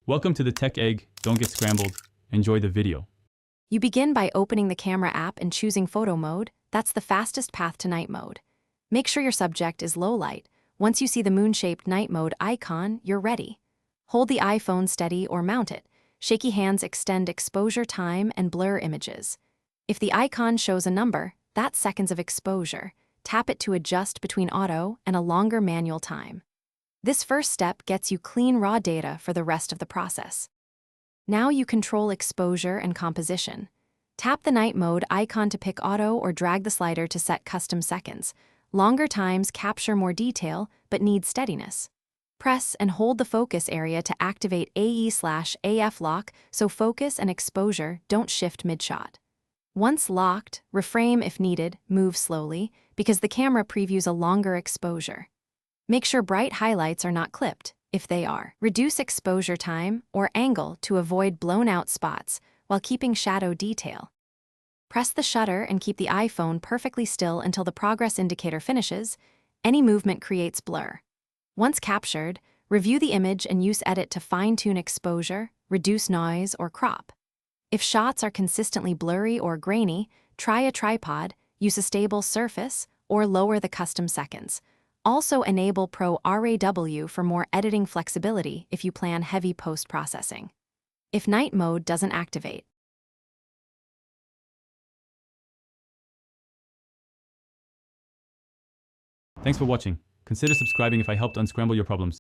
Welcome to the Tech Egg. Don't get scrambled. Enjoy the video. You begin by opening the camera app and choosing photo mode. That's the fastest path to night mode. Make sure your subject is low light. Once you see the moon-shaped night mode icon, you're ready. Hold the iPhone steady or mount it. Shaky hands extend exposure time and blur images. If the icon shows a number, that's seconds of exposure. Tap it to adjust between auto and a longer manual time. This first step gets you clean raw data for the rest of the process. Now you control exposure and composition. Tap the night mode icon to pick auto or drag the slider to set custom seconds. Longer times capture more detail but need steadiness. Press and hold the focus area to activate AE/AF lock so focus and exposure don't shift mid-shot. Once locked, reframe if needed, move slowly, because the camera previews a longer exposure. Make sure bright highlights are not clipped. If they are, reduce exposure time or angle to avoid blown-out spots while keeping shadow detail. Press the shutter and keep the iPhone perfectly still until the progress indicator finishes. Any movement creates blur. Once captured, review the image and use edit to fine-tune exposure, reduce noise, or crop. If shots are consistently blurry or grainy, try a tripod, use a stable surface, or lower the custom seconds. Also enable Pro RAW for more editing flexibility if you plan heavy post-processing. If night mode doesn't activate. Thanks for watching. Consider subscribing if I helped unscramble your problems.